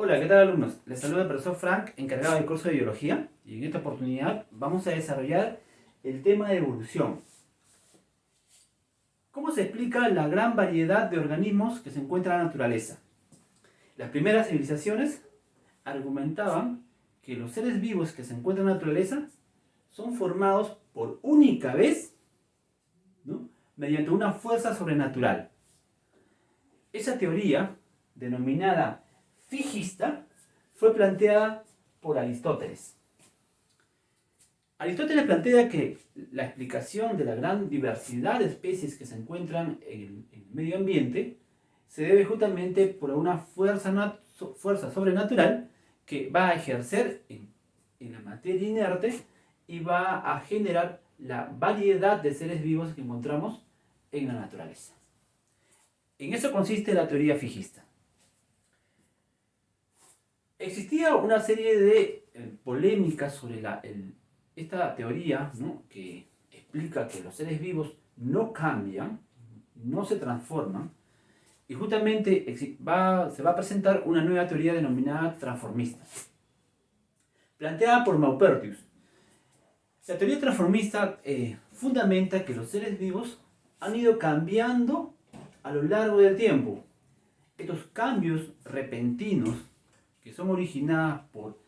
Hola, ¿qué tal alumnos? Les saluda el profesor Frank, encargado del curso de Biología, y en esta oportunidad vamos a desarrollar el tema de evolución. ¿Cómo se explica la gran variedad de organismos que se encuentran en la naturaleza? Las primeras civilizaciones argumentaban que los seres vivos que se encuentran en la naturaleza son formados por única vez, ¿no?, mediante una fuerza sobrenatural. Esa teoría, denominada fijista, fue planteada por Aristóteles. Aristóteles plantea que la explicación de la gran diversidad de especies que se encuentran en el medio ambiente se debe justamente por una fuerza sobrenatural que va a ejercer en la materia inerte y va a generar la variedad de seres vivos que encontramos en la naturaleza. En eso consiste la teoría fijista. Existía una serie de polémicas sobre esta teoría, ¿no?, que explica que los seres vivos no cambian, no se transforman, y justamente se va a presentar una nueva teoría denominada transformista, planteada por Maupertuis. La teoría transformista fundamenta que los seres vivos han ido cambiando a lo largo del tiempo. Estos cambios repentinos, que son originadas por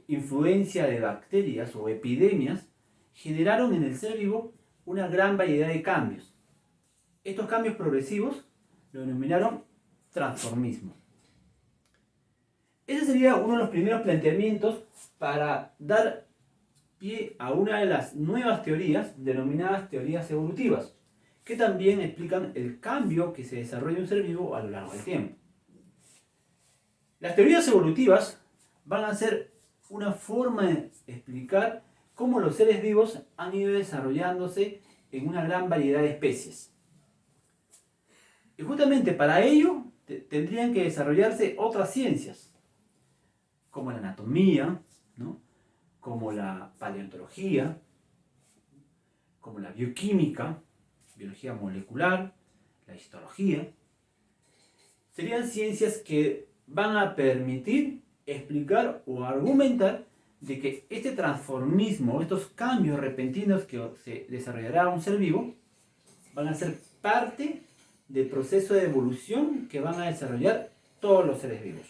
influencia de bacterias o epidemias, generaron en el ser vivo una gran variedad de cambios. Estos cambios progresivos lo denominaron transformismo. Ese sería uno de los primeros planteamientos para dar pie a una de las nuevas teorías denominadas teorías evolutivas, que también explican el cambio que se desarrolla en un ser vivo a lo largo del tiempo. Las teorías evolutivas van a ser una forma de explicar cómo los seres vivos han ido desarrollándose en una gran variedad de especies. Y justamente para ello tendrían que desarrollarse otras ciencias, como la anatomía, ¿no?, como la paleontología, como la bioquímica, biología molecular, la histología. Serían ciencias que van a permitir explicar o argumentar de que este transformismo, estos cambios repentinos que se desarrollará un ser vivo, van a ser parte del proceso de evolución que van a desarrollar todos los seres vivos.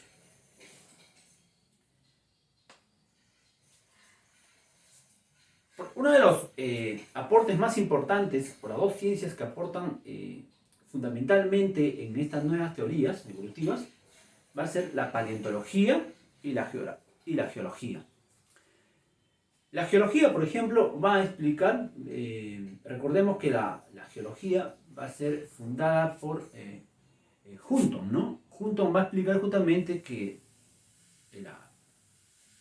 Uno de los aportes más importantes, por las dos ciencias que aportan fundamentalmente en estas nuevas teorías evolutivas, va a ser la paleontología y la geología. La geología, por ejemplo, va a explicar, recordemos que la geología va a ser fundada por Hunton, ¿no? Hunton va a explicar justamente que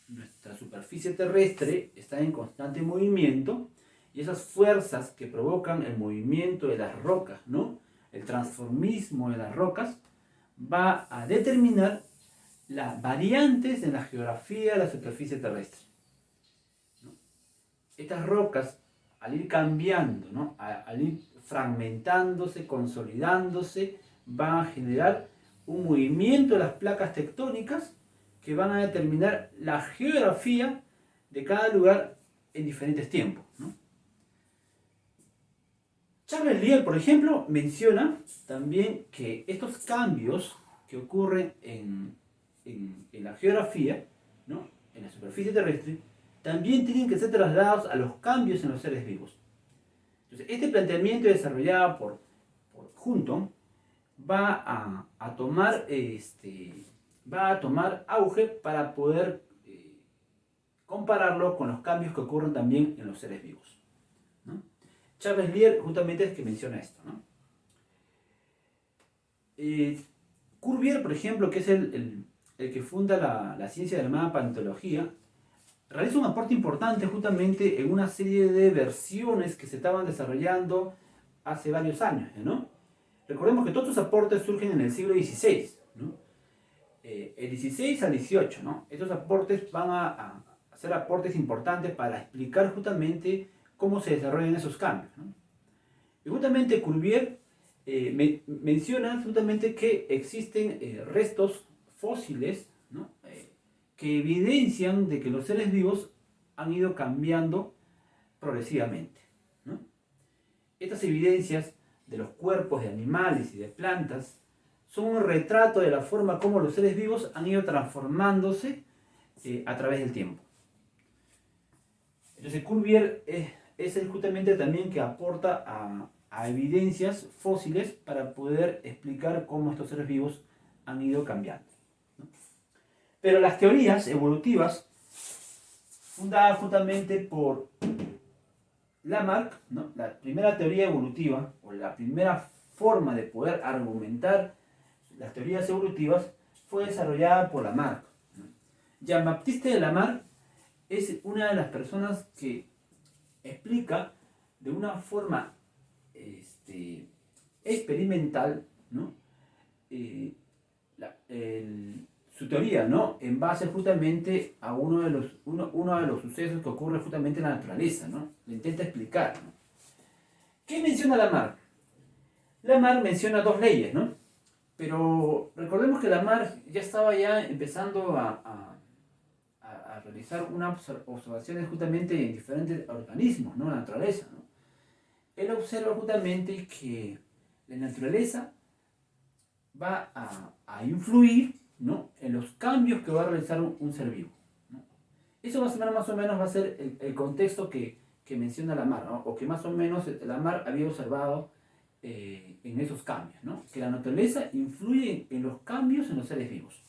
nuestra superficie terrestre está en constante movimiento y esas fuerzas que provocan el movimiento de las rocas, ¿no?, el transformismo de las rocas, va a determinar las variantes en la geografía de la superficie terrestre, ¿no? Estas rocas, al ir cambiando, ¿no?, al ir fragmentándose, consolidándose, van a generar un movimiento de las placas tectónicas que van a determinar la geografía de cada lugar en diferentes tiempos, ¿no? Charles Lyell, por ejemplo, menciona también que estos cambios que ocurren en la geografía, ¿no?, en la superficie terrestre, también tienen que ser trasladados a los cambios en los seres vivos. Entonces, este planteamiento desarrollado por Hunton va a tomar auge para poder compararlo con los cambios que ocurren también en los seres vivos, ¿no? Charles Lyell justamente es que menciona esto, ¿no? Cuvier, por ejemplo, que es el que funda la ciencia llamada paleontología, realiza un aporte importante justamente en una serie de versiones que se estaban desarrollando hace varios años, ¿no? Recordemos que todos estos aportes surgen en el siglo XVI, ¿no? El 16 al 18, ¿no? Estos aportes van a ser aportes importantes para explicar justamente cómo se desarrollan esos cambios, ¿no? Y justamente Cuvier menciona justamente que existen restos fósiles, ¿no?, que evidencian de que los seres vivos han ido cambiando progresivamente, ¿no? Estas evidencias de los cuerpos de animales y de plantas son un retrato de la forma como los seres vivos han ido transformándose a través del tiempo. Entonces Cuvier es el justamente también que aporta a evidencias fósiles para poder explicar cómo estos seres vivos han ido cambiando, ¿no? Pero las teorías evolutivas, fundadas justamente por Lamarck, ¿no? La primera teoría evolutiva, o la primera forma de poder argumentar las teorías evolutivas, fue desarrollada por Lamarck, ¿no? Jean-Baptiste de Lamarck es una de las personas que explica de una forma experimental, ¿no? Su teoría, ¿no? En base justamente a uno de los sucesos que ocurre justamente en la naturaleza, ¿no? Lo intenta explicar, ¿no? ¿Qué menciona Lamarck? Lamarck menciona dos leyes, ¿no? Pero recordemos que Lamarck ya estaba empezando a realizar unas observaciones justamente en diferentes organismos, ¿no? En la naturaleza, ¿no? Él observa justamente que la naturaleza va a influir, ¿no? En los cambios que va a realizar un ser vivo, ¿no? Eso más o menos va a ser el contexto que menciona Lamarck, ¿no? O que más o menos Lamarck había observado en esos cambios, ¿no? Que la naturaleza influye en los cambios en los seres vivos.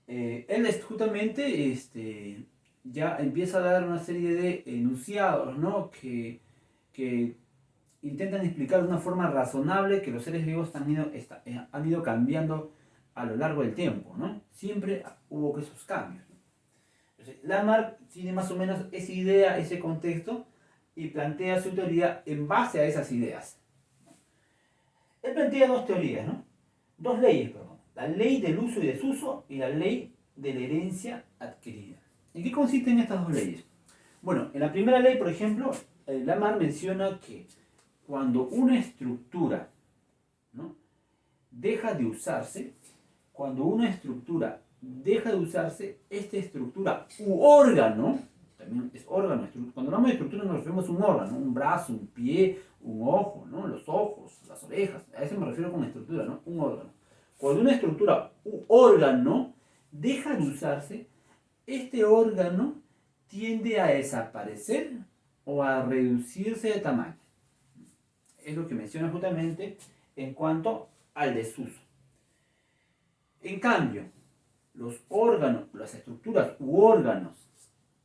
Él justamente ya empieza a dar una serie de enunciados, ¿no? que intentan explicar de una forma razonable que los seres vivos han ido cambiando a lo largo del tiempo, ¿no? Siempre hubo esos cambios, ¿no? Entonces, Lamarck tiene más o menos esa idea, ese contexto, y plantea su teoría en base a esas ideas. Él plantea dos teorías, ¿no? Dos leyes, perdón. La ley del uso y desuso y la ley de la herencia adquirida. ¿En qué consisten estas dos leyes? Bueno, en la primera ley, por ejemplo, Lamarck menciona que cuando una estructura, ¿no? deja de usarse, esta estructura u órgano, también es órgano, cuando hablamos de estructura nos referimos a un órgano, un brazo, un pie, un ojo, ¿no? Los ojos, las orejas, a eso me refiero con estructura, ¿no? Un órgano. Cuando una estructura u órgano deja de usarse, este órgano tiende a desaparecer o a reducirse de tamaño. Es lo que menciona justamente en cuanto al desuso. En cambio, los órganos, las estructuras u órganos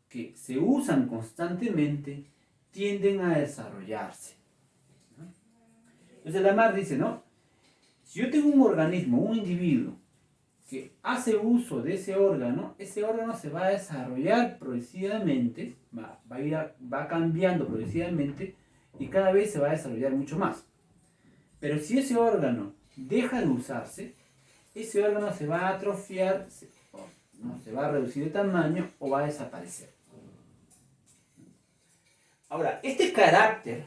que se usan constantemente tienden a desarrollarse, ¿no? Entonces Lamarck dice, ¿no? Si yo tengo un organismo, un individuo, que hace uso de ese órgano se va a desarrollar progresivamente, va cambiando progresivamente y cada vez se va a desarrollar mucho más. Pero si ese órgano deja de usarse, ese órgano se va a atrofiar, ¿no? Se va a reducir de tamaño o va a desaparecer. Ahora, este carácter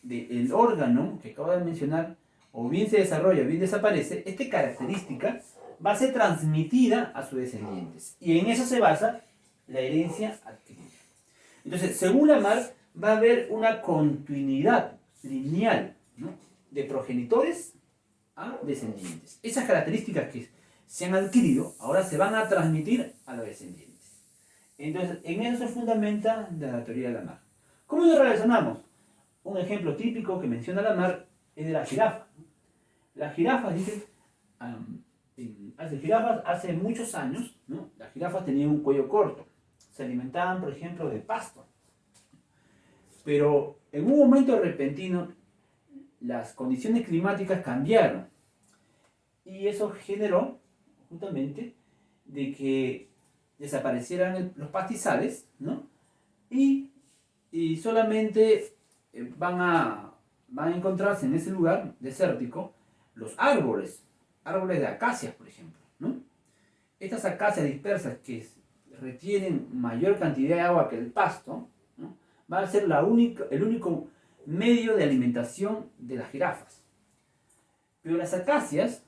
del órgano que acabo de mencionar, o bien se desarrolla o bien desaparece, esta característica va a ser transmitida a sus descendientes. Y en eso se basa la herencia adquirida. Entonces, según Lamarck, va a haber una continuidad lineal, ¿no? De progenitores a descendientes. Esas características que se han adquirido ahora se van a transmitir a los descendientes. Entonces, en eso se fundamenta la teoría de Lamarck. ¿Cómo lo relacionamos? Un ejemplo típico que menciona Lamarck es de la jirafa. Las jirafas, dice, hace muchos años, ¿no? Las jirafas tenían un cuello corto. Se alimentaban, por ejemplo, de pasto. Pero en un momento repentino, las condiciones climáticas cambiaron. Y eso generó, justamente, de que desaparecieran los pastizales, ¿no? Y solamente van a encontrarse en ese lugar desértico los árboles de acacias, por ejemplo, ¿no? Estas acacias dispersas que retienen mayor cantidad de agua que el pasto, ¿no? Va a ser el único medio de alimentación de las jirafas. Pero las acacias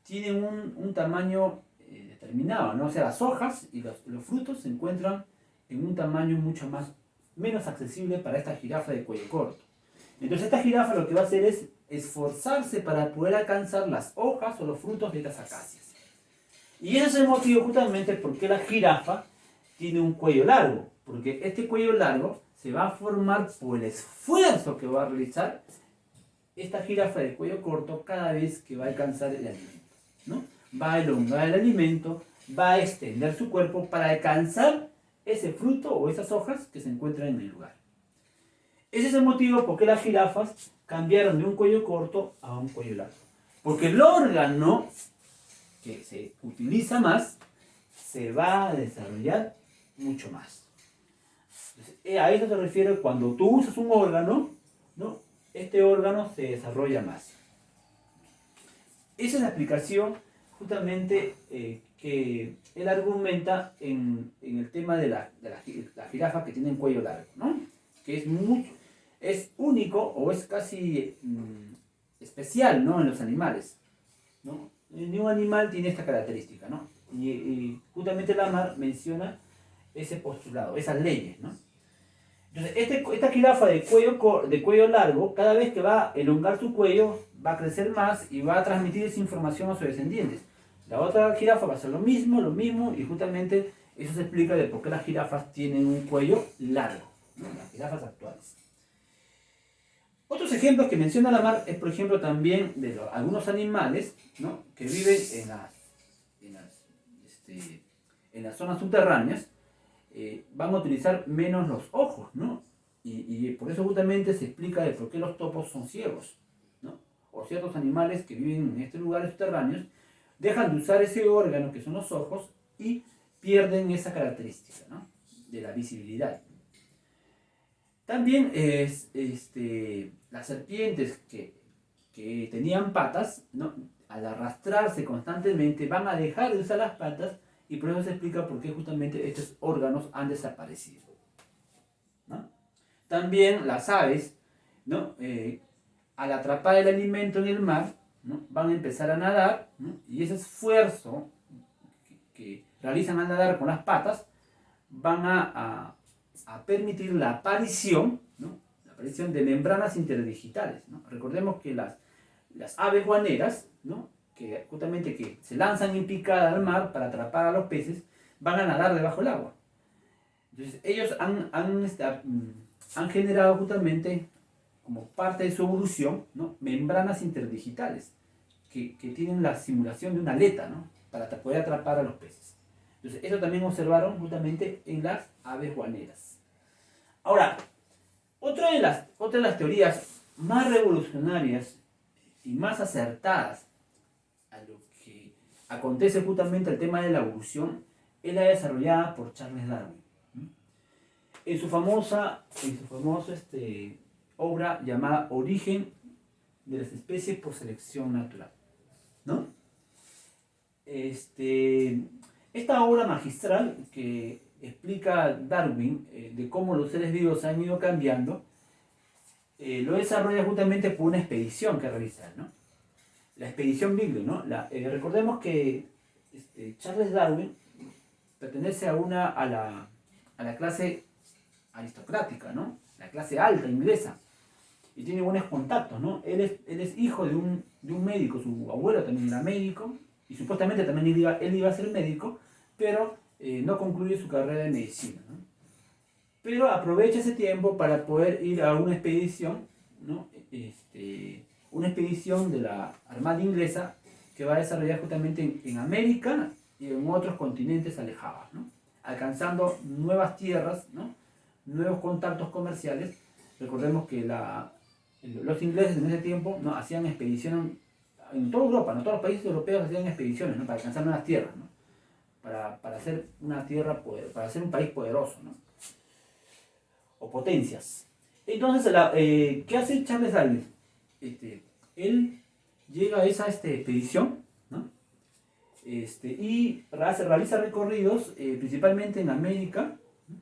tienen un tamaño determinado, ¿no? O sea, las hojas y los frutos se encuentran en un tamaño mucho menos accesible para esta jirafa de cuello corto. Entonces esta jirafa lo que va a hacer es esforzarse para poder alcanzar las hojas o los frutos de estas acacias. Y ese es el motivo justamente por qué la jirafa tiene un cuello largo, porque este cuello largo se va a formar por el esfuerzo que va a realizar esta jirafa de cuello corto cada vez que va a alcanzar el alimento, ¿no? Va a elongar el alimento, va a extender su cuerpo para alcanzar ese fruto o esas hojas que se encuentran en el lugar. Ese es el motivo por qué las jirafas cambiaron de un cuello corto a un cuello largo. Porque el órgano que se utiliza más se va a desarrollar mucho más. Entonces, a eso se refiere cuando tú usas un órgano, ¿no? Este órgano se desarrolla más. Esa es la explicación justamente que él argumenta en el tema de la jirafa que tiene un cuello largo, ¿no? Que es único o es casi especial, ¿no? En los animales, ¿no? Ningún animal tiene esta característica, ¿no? Y justamente Lamarck menciona ese postulado, esas leyes, ¿no? Entonces, esta jirafa de cuello largo, cada vez que va a elongar su cuello, va a crecer más y va a transmitir esa información a sus descendientes. La otra jirafa va a hacer lo mismo, y justamente eso se explica de por qué las jirafas tienen un cuello largo, ¿no? Las jirafas actuales. Otros ejemplos que menciona Lamarck es, por ejemplo, también de algunos animales, ¿no? Que viven en las zonas subterráneas. Van a utilizar menos los ojos, ¿no? Y por eso justamente se explica de por qué los topos son ciegos, ¿no? O ciertos animales que viven en estos lugares subterráneos dejan de usar ese órgano que son los ojos y pierden esa característica, ¿no? De la visibilidad. También las serpientes que tenían patas, ¿no? Al arrastrarse constantemente van a dejar de usar las patas. Y por eso se explica por qué justamente estos órganos han desaparecido, ¿no? También las aves, ¿no? Al atrapar el alimento en el mar, ¿no? Van a empezar a nadar, ¿no? Y ese esfuerzo que realizan al nadar con las patas van a permitir la aparición, ¿no? La aparición de membranas interdigitales, ¿no? Recordemos que las aves guaneras, ¿no? Que justamente que se lanzan en picada al mar para atrapar a los peces, van a nadar debajo del agua. Entonces ellos han generado justamente, como parte de su evolución, ¿no? Membranas interdigitales, que tienen la simulación de una aleta, ¿no? Para poder atrapar a los peces. Entonces eso también observaron justamente en las aves guaneras. Ahora, otra de las teorías más revolucionarias y más acertadas a lo que acontece justamente el tema de la evolución es la desarrollada por Charles Darwin. En su famosa obra llamada Origen de las especies por selección natural, ¿no? Esta obra magistral que explica Darwin de cómo los seres vivos han ido cambiando, lo desarrolla justamente por una expedición que realiza, ¿no? La expedición Beagle, ¿no? Recordemos que Charles Darwin pertenece a la clase aristocrática, ¿no? La clase alta inglesa, y tiene buenos contactos, ¿no? Él es hijo de un médico, su abuelo también era médico, y supuestamente también él iba a ser médico, pero no concluye su carrera de medicina, ¿no? Pero aprovecha ese tiempo para poder ir a una expedición, ¿no? Una expedición de la Armada Inglesa que va a desarrollar justamente en América y en otros continentes alejados, ¿no? Alcanzando nuevas tierras, ¿no? Nuevos contactos comerciales. Recordemos que los ingleses en ese tiempo, ¿no? Hacían expediciones en toda Europa, ¿no? Todos los países europeos hacían expediciones, ¿no? Para alcanzar nuevas tierras, ¿no? Para hacer para hacer un país poderoso, ¿no? O potencias. Entonces, ¿qué hace Charles Darwin? Él llega a esa expedición, ¿no? Y realiza recorridos principalmente en América, ¿no?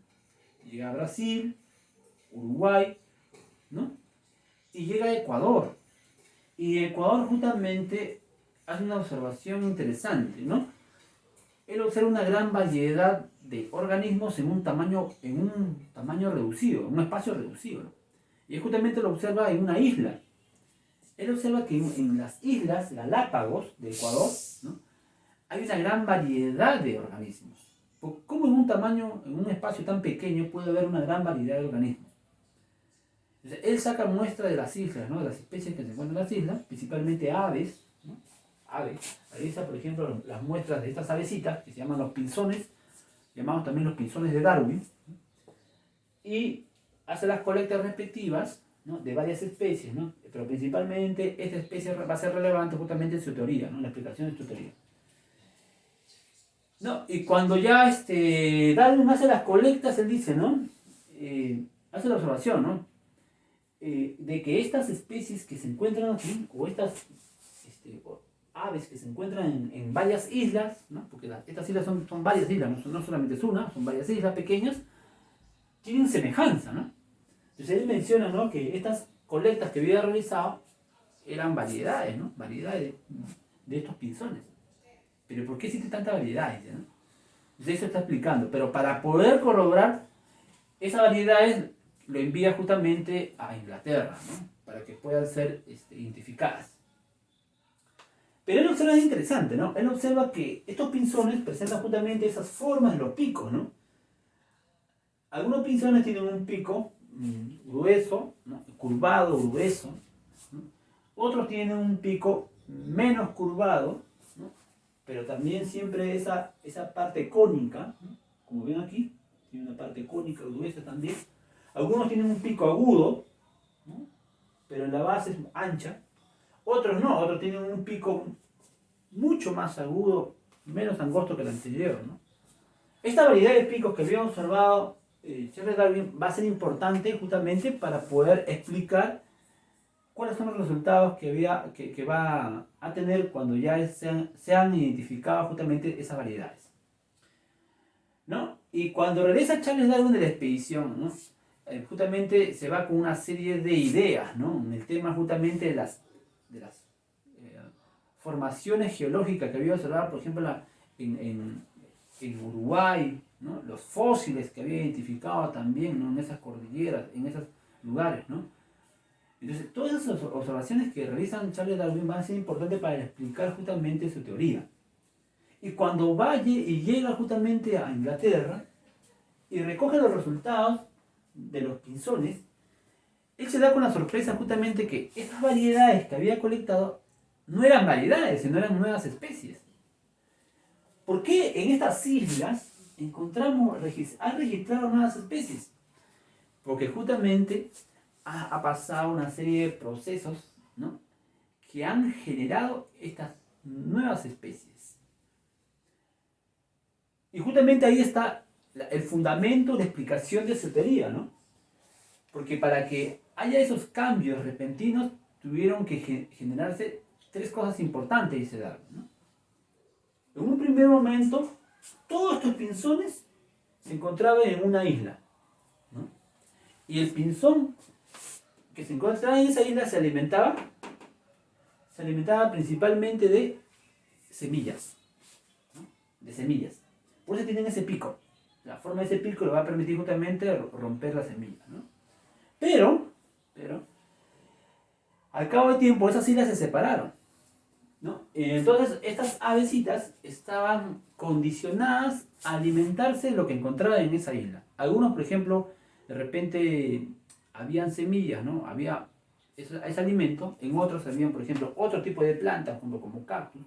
Llega a Brasil, Uruguay, ¿no? Y llega a Ecuador. Y Ecuador justamente hace una observación interesante, ¿no? Él observa una gran variedad de organismos en un tamaño reducido, en un espacio reducido, ¿no? Y justamente lo observa en una isla. Él observa que en las islas Galápagos de Ecuador, ¿no?, hay una gran variedad de organismos. ¿Cómo en un espacio tan pequeño puede haber una gran variedad de organismos? Entonces, él saca muestras de las islas, ¿no?, de las especies que se encuentran en las islas, principalmente aves, ¿no? Aves. Realiza, por ejemplo, las muestras de estas avecitas, que se llaman los pinzones, llamados también los pinzones de Darwin, ¿no?, y hace las colectas respectivas, ¿no?, de varias especies, ¿no?, pero principalmente esta especie va a ser relevante justamente en su teoría, ¿no?, en la explicación de su teoría. No, y cuando ya Darwin hace las colectas, él dice, ¿no?, hace la observación, ¿no?, de que estas especies que se encuentran aquí, o estas aves que se encuentran en varias islas, ¿no?, porque estas islas son varias islas, no solamente es una, son varias islas pequeñas, tienen semejanza, ¿no? Entonces él menciona, ¿no?, que estas colectas que había realizado eran variedades, ¿no?, variedades de estos pinzones. Pero ¿por qué existe tanta variedad? ¿No? Entonces eso está explicando. Pero para poder corroborar esas variedades, lo envía justamente a Inglaterra, ¿no?, para que puedan ser identificadas. Pero él observa algo interesante, ¿no? Él observa que estos pinzones presentan justamente esas formas de los picos, ¿no? Algunos pinzones tienen un pico grueso, ¿no?, curvado, grueso, ¿no? Otros tienen un pico menos curvado, ¿no?, pero también siempre esa parte cónica, ¿no?, como ven aquí, tiene una parte cónica, gruesa también. Algunos tienen un pico agudo, ¿no?, pero en la base es ancha. Otros no, otros tienen un pico mucho más agudo, menos angosto que el anterior, ¿no? Esta variedad de picos que habíamos observado, Charles Darwin, va a ser importante justamente para poder explicar cuáles son los resultados que va a tener cuando ya se han identificado justamente esas variedades, ¿no? Y cuando regresa Charles Darwin de la expedición, ¿no?, justamente se va con una serie de ideas, ¿no?, en el tema justamente de las formaciones geológicas que había observado, por ejemplo, en Uruguay, ¿no?, los fósiles que había identificado también, ¿no?, en esas cordilleras, en esos lugares, ¿no? Entonces, todas esas observaciones que realizan Charles Darwin van a ser importantes para explicar justamente su teoría. Y cuando llega justamente a Inglaterra y recoge los resultados de los pinzones, él se da con la sorpresa justamente que estas variedades que había colectado no eran variedades, sino eran nuevas especies. ¿Por qué en estas islas han registrado nuevas especies? Porque justamente ha pasado una serie de procesos, ¿no?, que han generado estas nuevas especies. Y justamente ahí está el fundamento, la explicación de su teoría, ¿no? Porque para que haya esos cambios repentinos, tuvieron que generarse tres cosas importantes, dice Darwin, ¿no? En un primer momento, todos estos pinzones se encontraban en una isla, ¿no? Y el pinzón que se encontraba en esa isla se alimentaba principalmente de semillas, ¿no?, de semillas. Por eso tienen ese pico. La forma de ese pico le va a permitir justamente romper la semilla, ¿no? Pero, al cabo del tiempo esas islas se separaron, ¿no? Entonces estas avecitas estaban condicionadas a alimentarse de lo que encontraban en esa isla. Algunos, por ejemplo, de repente habían semillas, ¿no?, había ese alimento. En otros habían, por ejemplo, otro tipo de plantas, como cactus.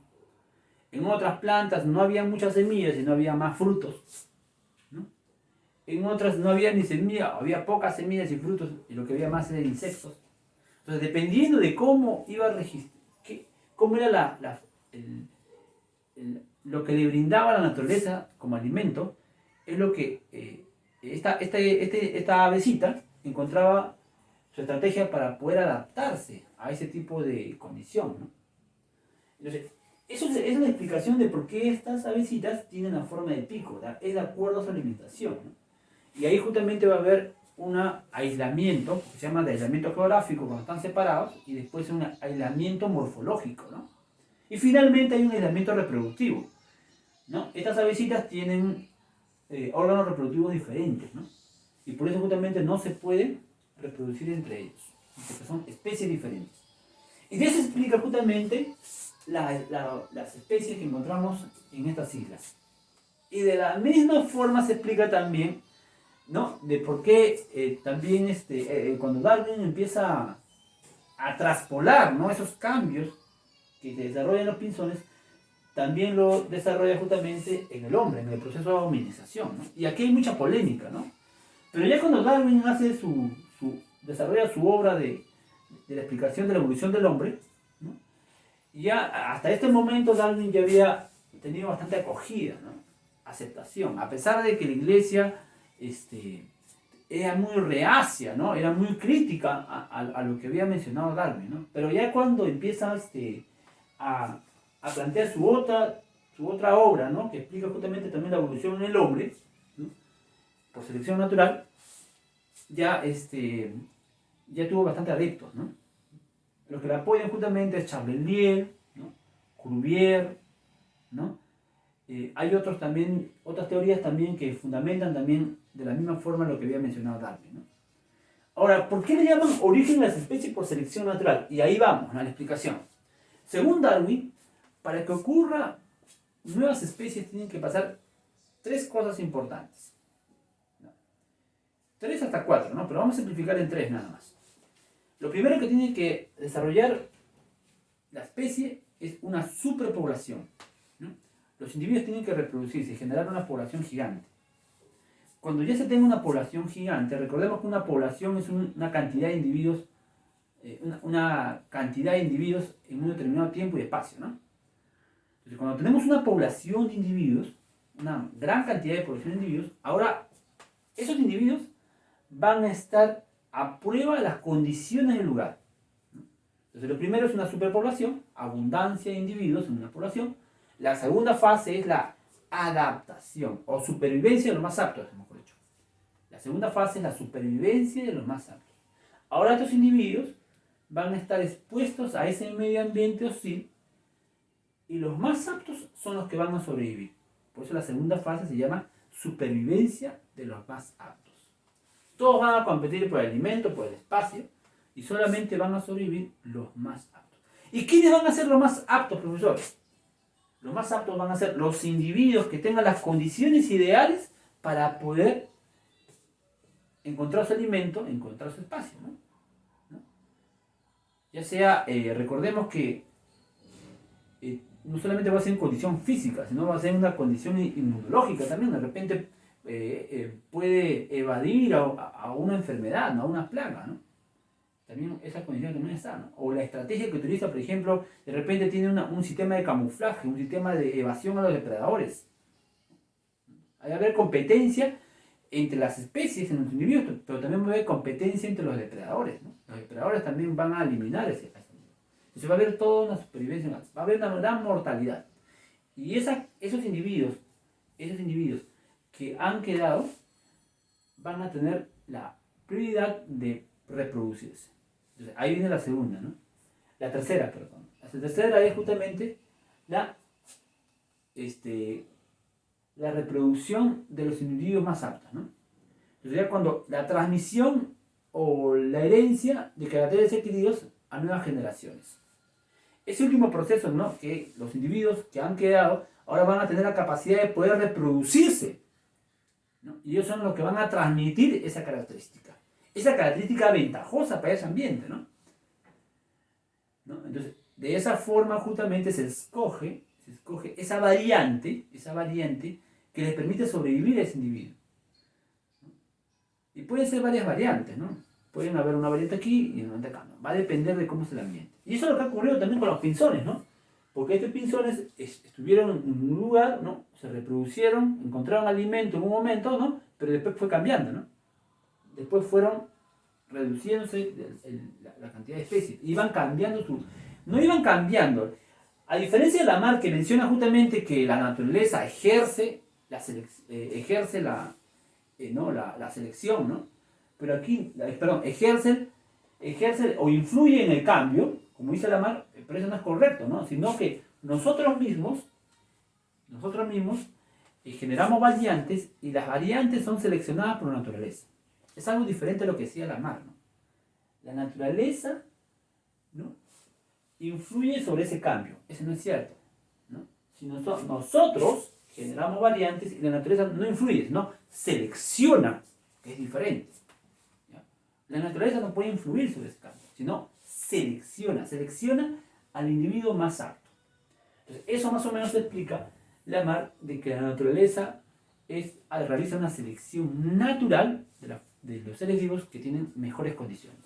En otras plantas no había muchas semillas, sino había más frutos, ¿no? En otras no había ni semilla, había pocas semillas y frutos, y lo que había más eran insectos. Entonces, dependiendo de cómo iba a registrar, cómo era lo que le brindaba la naturaleza como alimento, es lo que esta avecita encontraba su estrategia para poder adaptarse a ese tipo de condición, ¿no? Entonces, eso es la explicación de por qué estas avecitas tienen la forma de pico, ¿verdad? Es de acuerdo a su alimentación, ¿no? Y ahí justamente va a haber un aislamiento, que se llama de aislamiento geográfico cuando están separados, y después un aislamiento morfológico, ¿no? Y finalmente hay un aislamiento reproductivo, ¿no? Estas avecitas tienen órganos reproductivos diferentes, ¿no? Y por eso justamente no se pueden reproducir entre ellos, porque son especies diferentes. Y de eso se explica justamente las especies que encontramos en estas islas. Y de la misma forma se explica también, ¿no? De por qué también cuando Darwin empieza a traspolar, ¿no?, esos cambios que se desarrollan en los pinzones, también lo desarrolla justamente en el hombre, en el proceso de hominización, ¿no? Y aquí hay mucha polémica, ¿no? Pero ya cuando Darwin hace desarrolla su obra de la explicación de la evolución del hombre, ¿no?, ya hasta este momento Darwin ya había tenido bastante acogida, ¿no?, aceptación, a pesar de que la iglesia era muy reacia, ¿no?, era muy crítica a lo que había mencionado Darwin, ¿no? Pero ya cuando empieza a plantear su otra obra, ¿no?, que explica justamente también la evolución en el hombre, ¿no?, por selección natural, ya tuvo bastante adeptos, ¿no? Los que la apoyan justamente es Charles Lyell, ¿no?, Cuvier, ¿no? Hay otras teorías también que fundamentan también de la misma forma lo que había mencionado Darwin, ¿no? Ahora, ¿por qué le llaman origen a las especies por selección natural? Y ahí vamos, a la explicación. Según Darwin, para que ocurra nuevas especies tienen que pasar 3 cosas importantes. 3 hasta 4, ¿no? Pero vamos a simplificar en 3 nada más. Lo primero que tiene que desarrollar la especie es una superpoblación, ¿no? Los individuos tienen que reproducirse y generar una población gigante. Cuando ya se tenga una población gigante, recordemos que una población es una cantidad de individuos, una cantidad de individuos en un determinado tiempo y espacio, ¿no? Entonces, cuando tenemos una población de individuos, una gran cantidad de población de individuos, ahora esos individuos van a estar a prueba de las condiciones del lugar. Entonces, lo primero es una superpoblación, abundancia de individuos en una población. La segunda fase es la adaptación o supervivencia de los más aptos, mejor dicho. La segunda fase es la supervivencia de los más aptos. Ahora estos individuos van a estar expuestos a ese medio ambiente hostil y los más aptos son los que van a sobrevivir. Por eso la segunda fase se llama supervivencia de los más aptos. Todos van a competir por el alimento, por el espacio, y solamente van a sobrevivir los más aptos. ¿Y quiénes van a ser los más aptos, profesor? Los más aptos van a ser los individuos que tengan las condiciones ideales para poder encontrar su alimento, encontrar su espacio, ¿no? Ya sea, recordemos que no solamente va a ser en condición física, sino va a ser en una condición inmunológica también. De repente puede evadir a una enfermedad, ¿no?, a una plaga, ¿no? También esa condición también está, ¿no? O la estrategia que utiliza, por ejemplo, de repente tiene un sistema de camuflaje, un sistema de evasión a los depredadores. Hay que haber competencia entre las especies, en los individuos, pero también va a haber competencia entre los depredadores, ¿no? Los depredadores también van a eliminar ese individuo. Entonces va a haber toda una supervivencia, va a haber una gran mortalidad. Y esos individuos que han quedado van a tener la prioridad de reproducirse. Entonces, ahí viene la segunda, ¿no? La tercera es justamente la reproducción de los individuos más aptos, ¿no? Entonces ya cuando la transmisión o la herencia de caracteres adquiridos a nuevas generaciones. Ese último proceso, ¿no?, que los individuos que han quedado ahora van a tener la capacidad de poder reproducirse, ¿no? Y ellos son los que van a transmitir esa característica ventajosa para ese ambiente, ¿no? Entonces, de esa forma justamente se escoge esa variante que les permite sobrevivir a ese individuo. Y pueden ser varias variantes, ¿no? Pueden haber una variante aquí y una variante acá, ¿no? Va a depender de cómo es el ambiente. Y eso es lo que ha ocurrido también con los pinzones, ¿no? Porque estos pinzones estuvieron en un lugar, ¿no? Se reproducieron, encontraron alimento en un momento, ¿no? Pero después fue cambiando, ¿no? Después fueron reduciéndose la cantidad de especies. Iban cambiando no iban cambiando. A diferencia de Lamarck, que menciona justamente que la naturaleza ejerce la selección, ¿no? Pero aquí, ejerce o influye en el cambio, como dice Lamarck, pero eso no es correcto, ¿no? Sino que nosotros mismos generamos variantes y las variantes son seleccionadas por la naturaleza. Es algo diferente a lo que decía Lamarck, ¿no? La naturaleza, ¿no?, influye sobre ese cambio. Eso no es cierto, ¿no? Si nosotros generamos variantes y la naturaleza no influye, sino selecciona, que es diferente. ¿Ya? La naturaleza no puede influir sobre ese cambio, sino selecciona al individuo más apto. Entonces, eso más o menos explica Lamarck de que la naturaleza realiza una selección natural de los seres vivos que tienen mejores condiciones.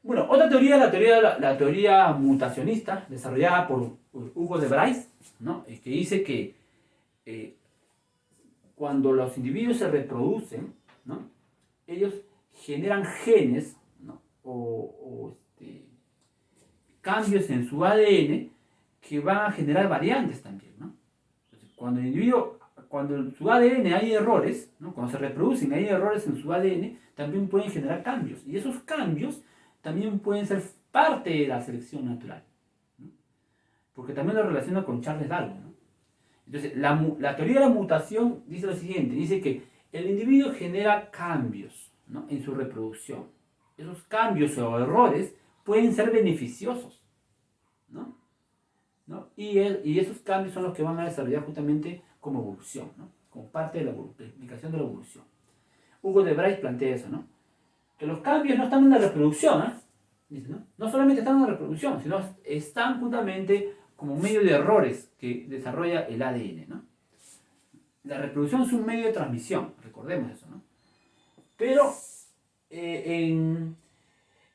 Bueno, otra teoría, la teoría mutacionista, desarrollada por Hugo de Bryce, ¿no?, es que dice que cuando los individuos se reproducen, ¿no?, ellos generan genes, ¿no?, cambios en su ADN que van a generar variantes también, ¿no? Entonces, cuando en su ADN hay errores, ¿no?, cuando se reproducen hay errores en su ADN, también pueden generar cambios. Y esos cambios también pueden ser parte de la selección natural, ¿no? Porque también lo relaciona con Charles Darwin, ¿no? Entonces, la teoría de la mutación dice lo siguiente, dice que el individuo genera cambios, ¿no?, en su reproducción. Esos cambios o errores pueden ser beneficiosos, ¿no? Y esos cambios son los que van a desarrollar justamente como evolución, ¿no?, como parte de la explicación de la evolución. Hugo de Bryce plantea eso, ¿no?, que los cambios no están en la reproducción, ¿eh? Dice, ¿no? No solamente están en la reproducción, sino están justamente como medio de errores que desarrolla el ADN, ¿no? La reproducción es un medio de transmisión, recordemos eso, ¿no? Pero en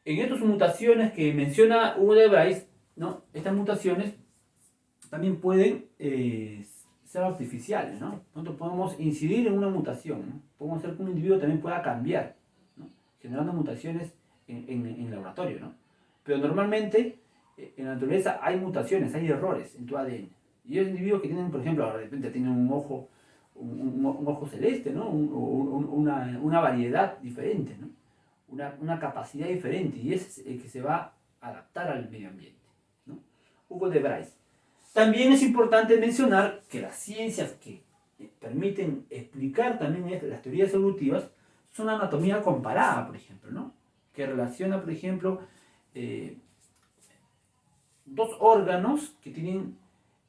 estas mutaciones que menciona Hugo de Bryce, ¿no?, estas mutaciones también pueden ser artificiales, ¿no? Nosotros podemos incidir en una mutación, ¿no? Podemos hacer que un individuo también pueda cambiar, ¿no?, generando mutaciones en laboratorio, ¿no? Pero normalmente en la naturaleza hay mutaciones, hay errores en tu ADN. Y hay individuos que tienen, por ejemplo, de repente tienen un ojo celeste, ¿no?, una variedad diferente, ¿no?, una capacidad diferente, y es el que se va a adaptar al medio ambiente, ¿no? Hugo de Bryce. También es importante mencionar que las ciencias que permiten explicar también las teorías evolutivas son la anatomía comparada, por ejemplo, ¿no?, que relaciona, por ejemplo, dos órganos que tienen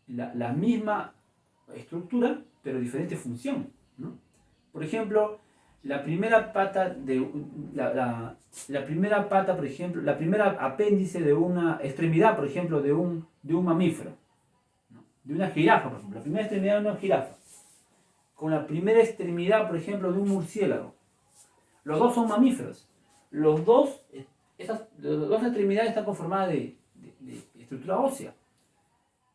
la misma estructura, pero diferente función, ¿no? Por ejemplo, la primera pata, por ejemplo, la primera apéndice de una extremidad, por ejemplo, de un mamífero, ¿no?, de una jirafa, por ejemplo, la primera extremidad de una jirafa, con la primera extremidad, por ejemplo, de un murciélago. Los dos son mamíferos. Las dos extremidades están conformadas de estructura ósea,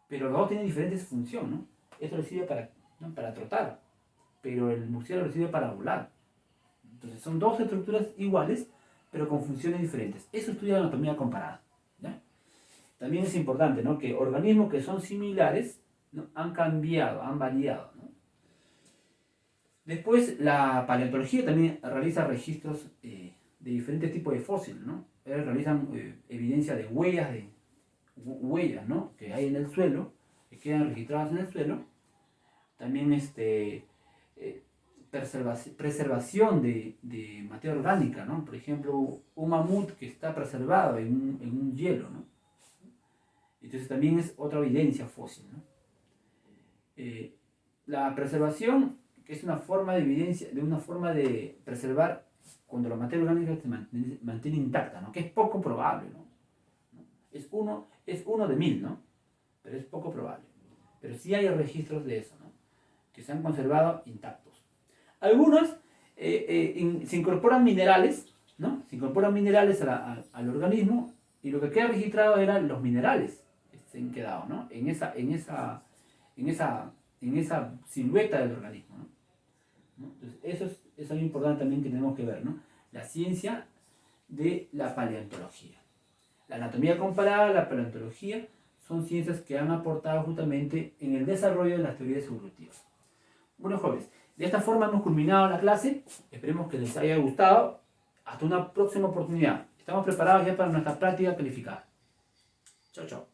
pero los dos tienen diferentes funciones, ¿no? Esto le sirve para trotar, pero el murciélago le sirve para volar. Entonces son dos estructuras iguales, pero con funciones diferentes. Eso estudia la anatomía comparada, ¿ya? También es importante, ¿no?, que organismos que son similares, ¿no?, han cambiado, han variado, ¿no? Después, la paleontología también realiza registros de diferentes tipos de fósiles, ¿no? Realizan evidencia de huellas, ¿no?, que hay en el suelo, que quedan registradas en el suelo. También preservación de materia orgánica, ¿no? Por ejemplo, un mamut que está preservado en un hielo, ¿no? Entonces también es otra evidencia fósil, ¿no? La preservación, que es una forma de evidencia, una forma de preservar cuando la materia orgánica se mantiene intacta, ¿no?, que es poco probable, ¿no? Es uno de 1000, ¿no?, pero es poco probable. Pero sí hay registros de eso, ¿no?, que se han conservado intactos. Algunos se incorporan minerales, ¿no?, se incorporan minerales al organismo, y lo que queda registrado eran los minerales que se han quedado, ¿no?, en esa silueta del organismo, ¿no? Entonces, eso es algo importante también que tenemos que ver, ¿no?, la ciencia de la paleontología. La anatomía comparada, la paleontología, son ciencias que han aportado justamente en el desarrollo de las teorías evolutivas. Bueno, jóvenes, de esta forma hemos culminado la clase. Esperemos que les haya gustado. Hasta una próxima oportunidad. Estamos preparados ya para nuestra práctica calificada. Chao, chao.